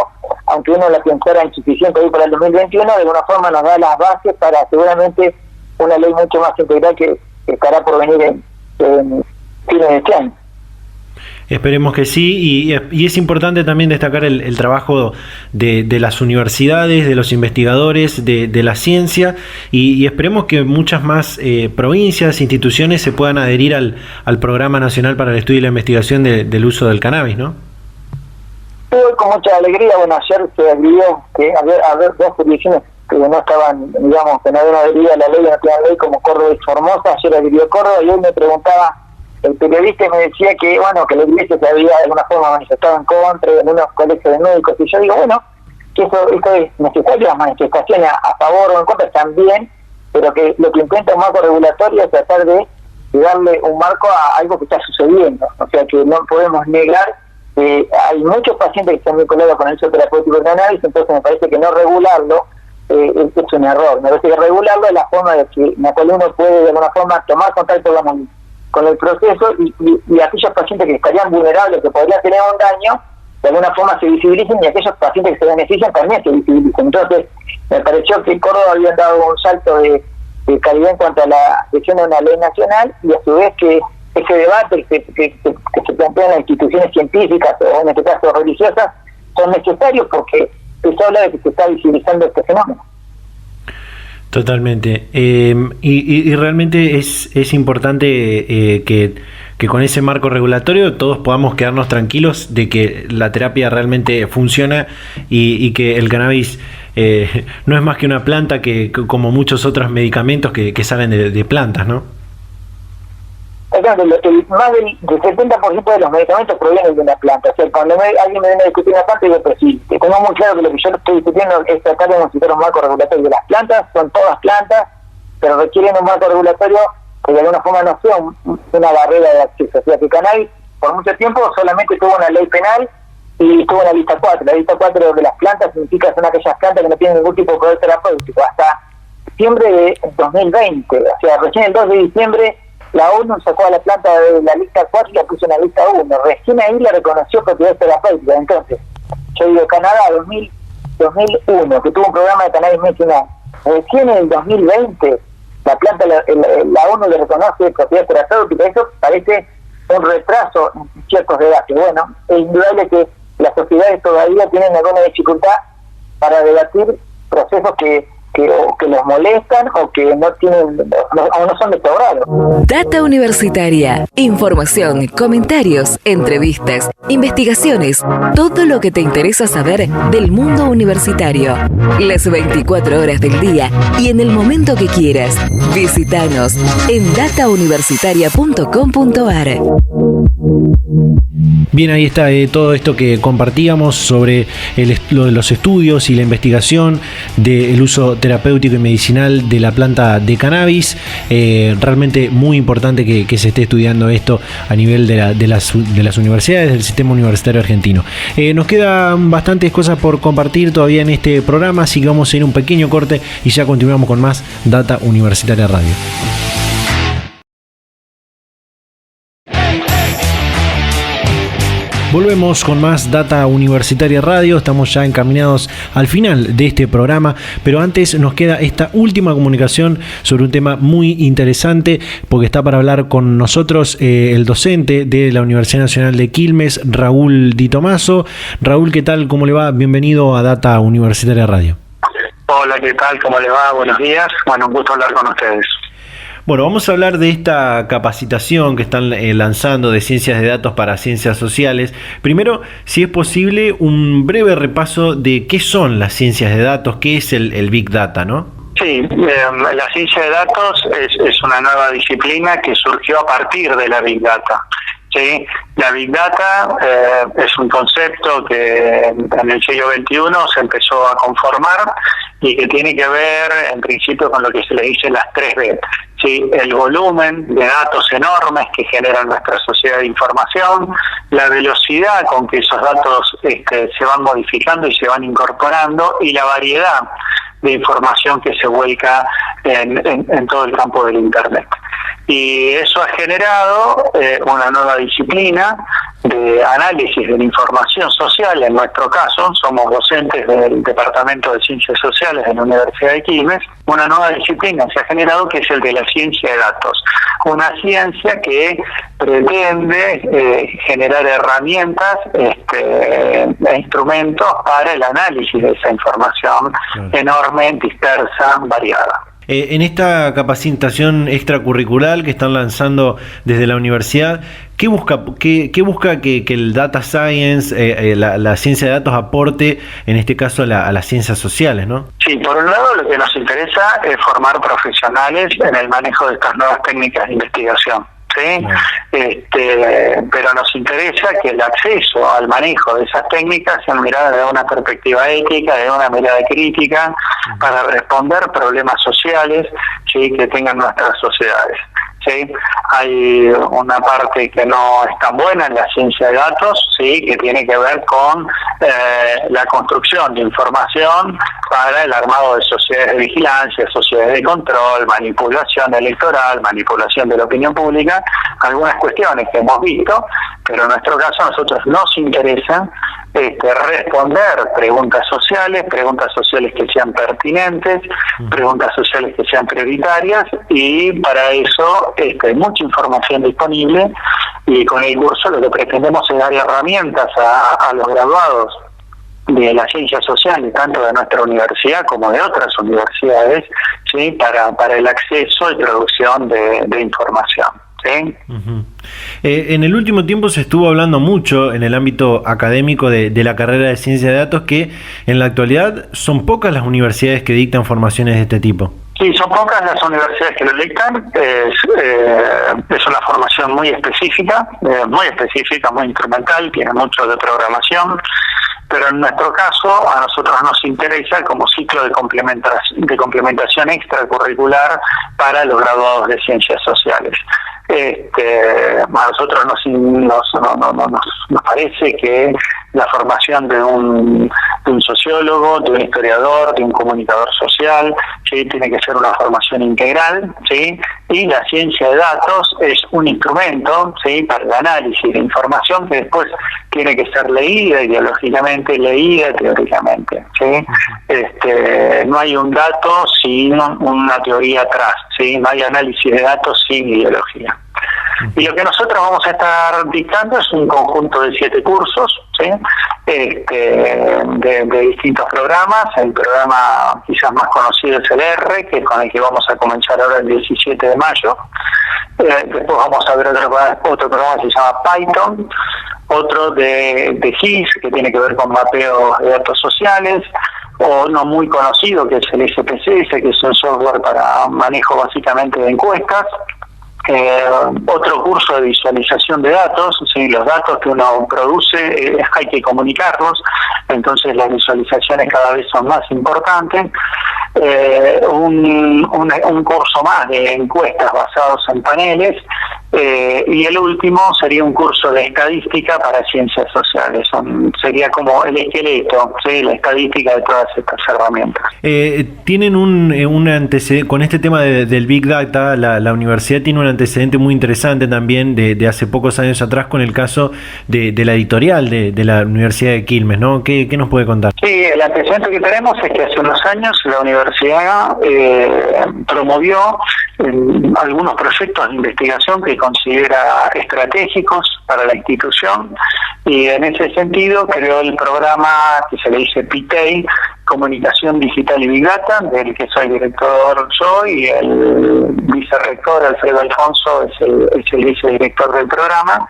aunque uno la pensara insuficiente hoy para el 2021, de alguna forma nos da las bases para seguramente una ley mucho más integral que estará por venir en fines de este año. Esperemos que sí, y es importante también destacar el trabajo de las universidades, de los investigadores, de la ciencia, y esperemos que muchas más provincias, instituciones se puedan adherir al Programa Nacional para el Estudio y la Investigación del Uso del Cannabis, ¿no? Hoy con mucha alegría, bueno, ayer se adhirió que haber dos jurisdicciones que no estaban, digamos, que no habían adherido a la ley, no tenían ley, como Córdoba y Formosa. Ayer adhirió Córdoba y hoy me preguntaba el periodista me decía que, bueno, que la iglesia se había de alguna forma manifestado en contra de algunos colegios de médicos, y yo digo, bueno, que eso es necesario, las manifestaciones a favor o en contra también, pero que lo que intenta un marco regulatorio es tratar de darle un marco a algo que está sucediendo. O sea, que no podemos negar que hay muchos pacientes que están vinculados con el uso terapéutico de cannabis, entonces me parece que no regularlo es un error. Me parece que regularlo es la forma de que en la cual uno puede de alguna forma tomar contacto con el proceso y aquellos pacientes que estarían vulnerables, que podrían tener un daño, de alguna forma se visibilicen, y aquellos pacientes que se benefician también se visibilicen. Entonces, me pareció que Córdoba había dado un salto de calidad en cuanto a la gestión de una ley nacional, y a su vez que ese debate que se plantea en las instituciones científicas o en este caso religiosas son necesarios porque se habla de que se está visibilizando este fenómeno. Totalmente. Y realmente es importante que con ese marco regulatorio todos podamos quedarnos tranquilos de que la terapia realmente funciona y que el cannabis no es más que una planta que como muchos otros medicamentos que salen de plantas, ¿no? Más del 70% de los medicamentos provienen de una planta. O sea, cuando alguien me viene a discutir una planta, digo, pero sí, tengo muy claro que lo que yo estoy discutiendo es tratar de necesitar un marco regulatorio. Las plantas son todas plantas, pero requieren un marco regulatorio que de alguna forma no sea una barrera de acceso. O sea, que cannabis por mucho tiempo solamente tuvo una ley penal y tuvo una lista 4. La lista 4 de las plantas significa que son aquellas plantas que no tienen ningún tipo de poder terapéutico. Hasta diciembre de 2020, o sea, recién el 2 de diciembre, la ONU sacó a la planta de la lista 4 y la puso en la lista 1. Recién ahí la reconoció propiedad terapéutica. Entonces, yo digo, Canadá 2001, que tuvo un programa de cannabis medicinal. Recién en el 2020, la planta, la ONU le reconoce propiedad terapéutica. Eso parece un retraso en ciertos debates. Bueno, es indudable que las sociedades todavía tienen alguna dificultad para debatir procesos que los molestan o que no son desfavorables. Data Universitaria. Información, comentarios, entrevistas, investigaciones, todo lo que te interesa saber del mundo universitario. Las 24 horas del día y en el momento que quieras. Visítanos en datauniversitaria.com.ar. Bien, ahí está todo esto que compartíamos sobre los estudios y la investigación del uso terapéutico y medicinal de la planta de cannabis. Realmente muy importante que se esté estudiando esto a nivel de las universidades, del sistema universitario argentino. Nos quedan bastantes cosas por compartir todavía en este programa, así que vamos a ir a un pequeño corte y ya continuamos con más Data Universitaria Radio. Volvemos con más Data Universitaria Radio, estamos ya encaminados al final de este programa, pero antes nos queda esta última comunicación sobre un tema muy interesante, porque está para hablar con nosotros el docente de la Universidad Nacional de Quilmes, Raúl Di Tomaso. Raúl, ¿qué tal? ¿Cómo le va? Bienvenido a Data Universitaria Radio. Hola, ¿qué tal? ¿Cómo le va? Buenos días. Bueno, un gusto hablar con ustedes. Bueno, vamos a hablar de esta capacitación que están lanzando de ciencias de datos para ciencias sociales. Primero, si es posible, un breve repaso de qué son las ciencias de datos, qué es el Big Data, ¿no? Sí, la ciencia de datos es una nueva disciplina que surgió a partir de la Big Data. Sí, la Big Data es un concepto que en el siglo XXI se empezó a conformar y que tiene que ver en principio con lo que se le dice las 3B. Sí, el volumen de datos enormes que genera nuestra sociedad de información, la velocidad con que esos datos se van modificando y se van incorporando, y la variedad de información que se vuelca en todo el campo del Internet. Y eso ha generado una nueva disciplina de análisis de la información social. En nuestro caso, somos docentes del Departamento de Ciencias Sociales de la Universidad de Quilmes. Una nueva disciplina se ha generado, que es el de la ciencia de datos. Una ciencia que pretende generar herramientas e instrumentos para el análisis de esa información enorme, dispersa, variada. En esta capacitación extracurricular que están lanzando desde la universidad, ¿qué busca que el data science, la ciencia de datos aporte, en este caso a las ciencias sociales, ¿no? Sí, por un lado lo que nos interesa es formar profesionales en el manejo de estas nuevas técnicas de investigación. ¿sí? Pero nos interesa que el acceso al manejo de esas técnicas sea mirada desde una perspectiva ética, de una mirada crítica, para responder problemas sociales, ¿sí?, que tengan nuestras sociedades. ¿Sí? Hay una parte que no es tan buena en la ciencia de datos, sí, que tiene que ver con la construcción de información para el armado de sociedades de vigilancia, sociedades de control, manipulación electoral, manipulación de la opinión pública, algunas cuestiones que hemos visto, pero en nuestro caso a nosotros nos interesa responder preguntas sociales que sean pertinentes, preguntas sociales que sean prioritarias, y para eso hay mucha información disponible, y con el curso lo que pretendemos es dar herramientas a los graduados de las ciencias sociales, tanto de nuestra universidad como de otras universidades, ¿sí?, para el acceso y producción de información. ¿Sí? En el último tiempo se estuvo hablando mucho en el ámbito académico de la carrera de ciencia de datos, que en la actualidad son pocas las universidades que dictan formaciones de este tipo. Sí, son pocas las universidades que lo dictan. Es una formación muy específica, muy instrumental, tiene mucho de programación, pero en nuestro caso a nosotros nos interesa como ciclo de complementación extracurricular para los graduados de ciencias sociales. A nosotros nos parece que la formación de un sociólogo, de un historiador, de un comunicador social, ¿sí?, tiene que ser una formación integral, ¿sí?, y la ciencia de datos es un instrumento, ¿sí?, para el análisis de información que después tiene que ser leída ideológicamente, leída teóricamente, ¿sí? No hay un dato sin una teoría atrás, ¿sí?, no hay análisis de datos sin ideología. Y lo que nosotros vamos a estar dictando es un conjunto de 7 cursos, ¿sí?, de distintos programas. El programa quizás más conocido es el R, que es con el que vamos a comenzar ahora el 17 de mayo. Después vamos a ver otro programa que se llama Python, otro de GIS, que tiene que ver con mapeo de datos sociales, o no muy conocido, que es el SPSS, que es un software para manejo básicamente de encuestas. Otro curso de visualización de datos, ¿sí? Los datos que uno produce hay que comunicarlos, entonces las visualizaciones cada vez son más importantes. Un curso más de encuestas basados en paneles, y el último sería un curso de estadística para ciencias sociales. Sería como el esqueleto, ¿sí?, la estadística de todas estas herramientas. Tienen un antecedente con este tema del Big Data. La universidad tiene un antecedente muy interesante también de hace pocos años atrás, con el caso de la editorial de la Universidad de Quilmes, ¿no? ¿Qué nos puede contar? Sí, el antecedente que tenemos es que hace unos años la universidad promovió algunos proyectos de investigación que considera estratégicos para la institución, y en ese sentido creó el programa que se le dice PITEI, Comunicación Digital y Big Data, del que soy director yo, y el vicerrector Alfredo Alfonso es el vicedirector del programa.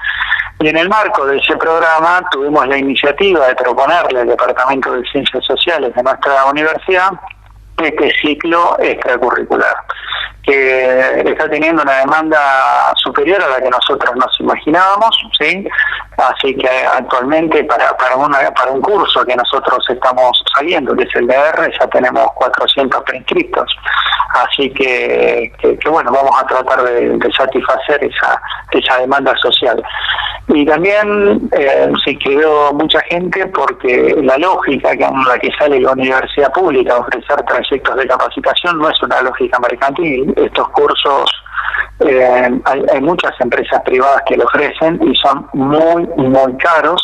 Y en el marco de ese programa tuvimos la iniciativa de proponerle al Departamento de Ciencias Sociales de nuestra universidad este ciclo extracurricular, que está teniendo una demanda superior a la que nosotros nos imaginábamos, ¿sí? Así que actualmente para un curso que nosotros estamos saliendo, que es el DR, ya tenemos 400 preinscriptos. Así que bueno, vamos a tratar de satisfacer esa demanda social. Y también se inscribió mucha gente porque la lógica con la que sale la universidad pública a ofrecer trayectos de capacitación no es una lógica mercantil. Estos cursos hay muchas empresas privadas que lo ofrecen y son muy, muy caros.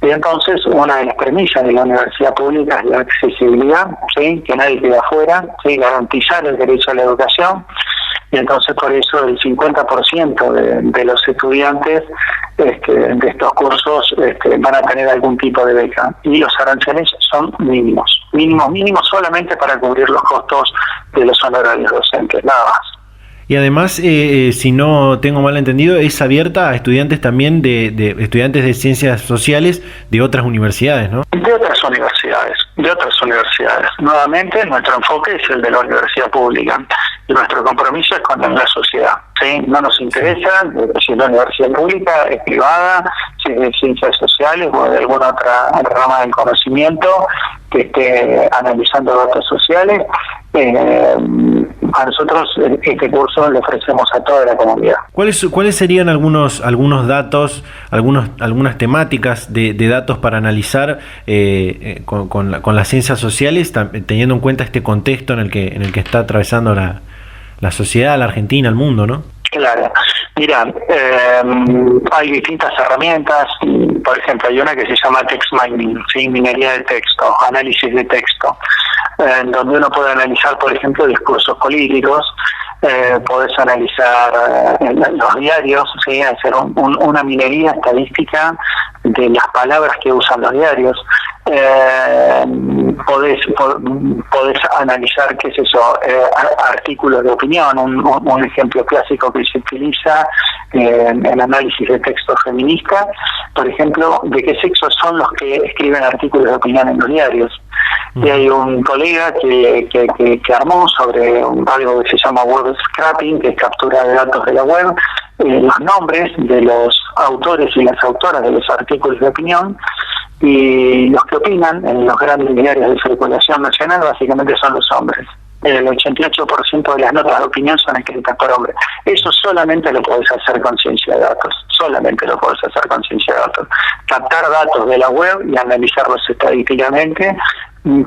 Y entonces una de las premisas de la universidad pública es la accesibilidad, ¿sí?, que nadie quede afuera, ¿sí?, garantizar el derecho a la educación. Y entonces por eso el 50% de los estudiantes de estos cursos van a tener algún tipo de beca, y los aranceles son mínimos solamente para cubrir los costos de los honorarios docentes, nada más. Y además, si no tengo mal entendido, es abierta a estudiantes también de estudiantes de ciencias sociales de otras universidades, ¿no? De otras universidades. Nuevamente, nuestro enfoque es el de la universidad pública y nuestro compromiso es con la sociedad. ¿sí? No nos interesa si es la universidad pública, es privada, si es de ciencias sociales o de alguna otra rama del conocimiento que esté analizando datos sociales. A nosotros este curso lo ofrecemos a toda la comunidad. ¿Cuáles serían algunos datos, algunas temáticas de datos para analizar con las ciencias sociales, teniendo en cuenta este contexto en el que está atravesando la sociedad, la Argentina, el mundo, ¿no? Claro. Mira, hay distintas herramientas. Por ejemplo, hay una que se llama text mining, ¿sí? Minería de texto, análisis de texto, donde uno puede analizar, por ejemplo, discursos políticos. Podés analizar los diarios, ¿sí? Hacer una minería estadística de las palabras que usan los diarios. Podés analizar, qué es eso, artículos de opinión. Un ejemplo clásico que se utiliza en análisis de texto feminista, por ejemplo, de qué sexo son los que escriben artículos de opinión en los diarios. Y hay un colega que armó sobre algo que se llama web scraping, que es captura de datos de la web, los nombres de los autores y las autoras de los artículos de opinión, y los que opinan en los grandes diarios de circulación nacional básicamente son los hombres. El 88% de las notas de opinión son escritas por hombres. Eso solamente lo podés hacer con ciencia de datos. Solamente lo podés hacer con ciencia de datos. Captar datos de la web y analizarlos estadísticamente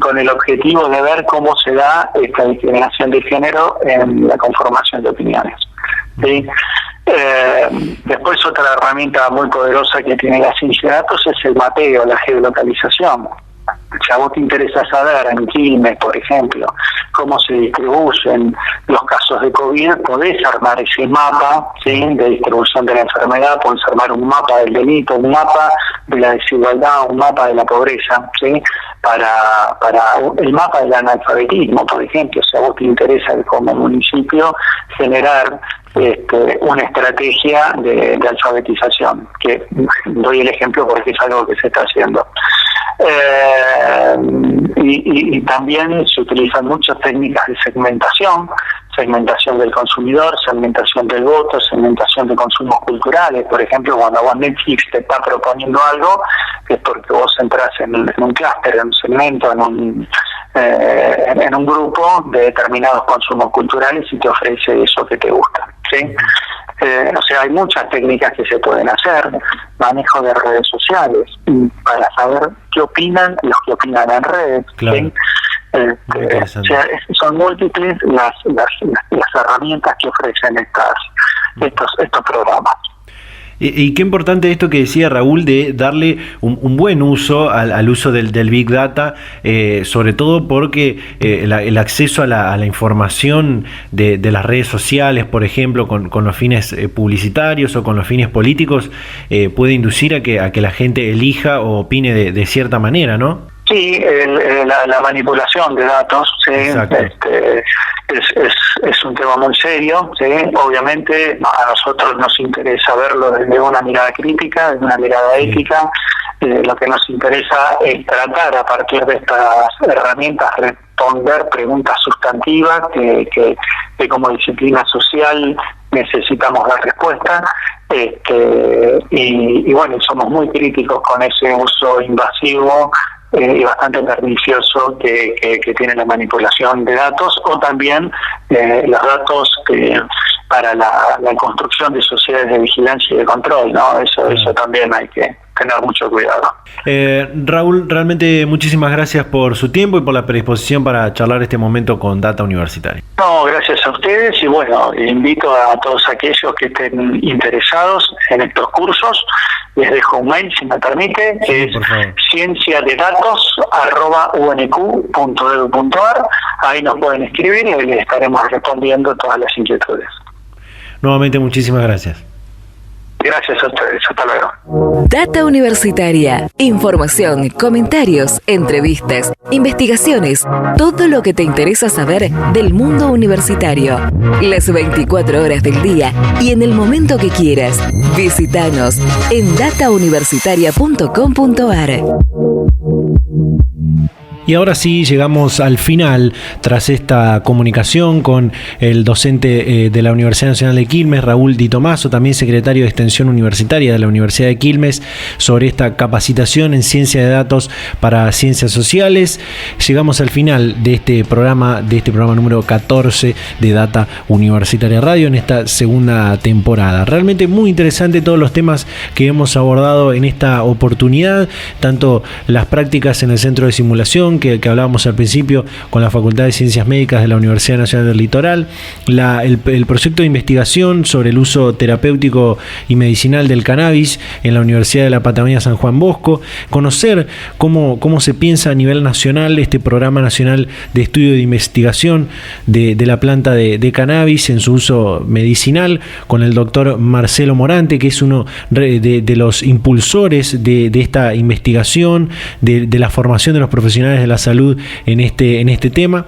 con el objetivo de ver cómo se da esta discriminación de género en la conformación de opiniones. ¿Sí? Después otra herramienta muy poderosa que tiene la ciencia de datos es el mapeo, la geolocalización. Si a vos te interesa saber en Quilmes, por ejemplo, cómo se distribuyen los casos de COVID, podés armar ese mapa, ¿sí?, de distribución de la enfermedad, podés armar un mapa del delito, un mapa de la desigualdad, un mapa de la pobreza, ¿sí?, para el mapa del analfabetismo, por ejemplo. Si a vos te interesa como municipio generar una estrategia de alfabetización, que doy el ejemplo porque es algo que se está haciendo. Y también se utilizan muchas técnicas de segmentación del consumidor, segmentación del voto, segmentación de consumos culturales. Por ejemplo, cuando vos Netflix te está proponiendo algo, es porque vos entras en un clúster, en un segmento, en un grupo de determinados consumos culturales y te ofrece eso que te gusta, ¿sí? O sea, hay muchas técnicas que se pueden hacer, manejo de redes sociales, para saber qué opinan los que opinan en redes. Claro. ¿Sí? O sea, son múltiples las herramientas que ofrecen estos programas. Y qué importante esto que decía Raúl de darle un buen uso al uso del Big Data, sobre todo porque el acceso a la información de las redes sociales, por ejemplo, con los fines publicitarios o con los fines políticos, puede inducir a que la gente elija o opine de cierta manera, ¿no? Sí, la manipulación de datos, ¿sí? Es un tema muy serio, ¿sí? Obviamente a nosotros nos interesa verlo desde una mirada crítica, desde una mirada ética. Lo que nos interesa es tratar a partir de estas herramientas responder preguntas sustantivas que como disciplina social necesitamos dar respuesta. Y bueno, somos muy críticos con ese uso invasivo y bastante pernicioso que tiene la manipulación de datos, o también los datos para la construcción de sociedades de vigilancia y de control, ¿no? Eso también hay que tener mucho cuidado. Raúl, realmente muchísimas gracias por su tiempo y por la predisposición para charlar este momento con Data Universitaria. No, gracias a ustedes, y bueno, invito a todos aquellos que estén interesados en estos cursos. Les dejo un mail, si me permite, que es cienciadedatos@unq.edu.ar. Ahí nos pueden escribir y les estaremos respondiendo todas las inquietudes. Nuevamente, muchísimas gracias. Gracias a ustedes. Hasta luego. Data Universitaria. Información, comentarios, entrevistas, investigaciones. Todo lo que te interesa saber del mundo universitario. Las 24 horas del día y en el momento que quieras. Visítanos en datauniversitaria.com.ar. Y ahora sí llegamos al final tras esta comunicación con el docente de la Universidad Nacional de Quilmes, Raúl Di Tomaso, también secretario de Extensión Universitaria de la Universidad de Quilmes, sobre esta capacitación en ciencia de datos para ciencias sociales. Llegamos al final de este programa número 14 de Data Universitaria Radio en esta segunda temporada. Realmente muy interesante todos los temas que hemos abordado en esta oportunidad, tanto las prácticas en el centro de simulación que hablábamos al principio con la Facultad de Ciencias Médicas de la Universidad Nacional del Litoral, el proyecto de investigación sobre el uso terapéutico y medicinal del cannabis en la Universidad de la Patagonia San Juan Bosco, conocer cómo se piensa a nivel nacional este programa nacional de estudio de investigación de la planta de cannabis en su uso medicinal, con el doctor Marcelo Morante, que es uno de los impulsores de esta investigación, de la formación de los profesionales de la salud en este tema.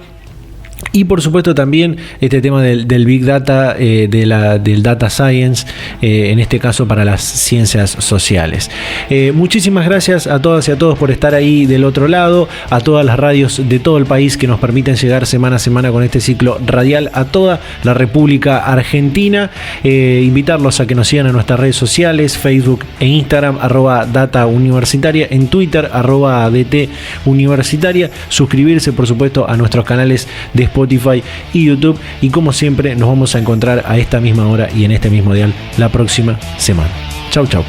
Y por supuesto también este tema del Big Data, del Data Science, en este caso para las ciencias sociales. Muchísimas gracias a todas y a todos por estar ahí del otro lado, a todas las radios de todo el país que nos permiten llegar semana a semana con este ciclo radial a toda la República Argentina. Invitarlos a que nos sigan en nuestras redes sociales, Facebook e Instagram, @datauniversitaria, en Twitter, @DT Universitaria, suscribirse por supuesto a nuestros canales de Spotify y YouTube, y como siempre nos vamos a encontrar a esta misma hora y en este mismo dial la próxima semana. Chau, chau.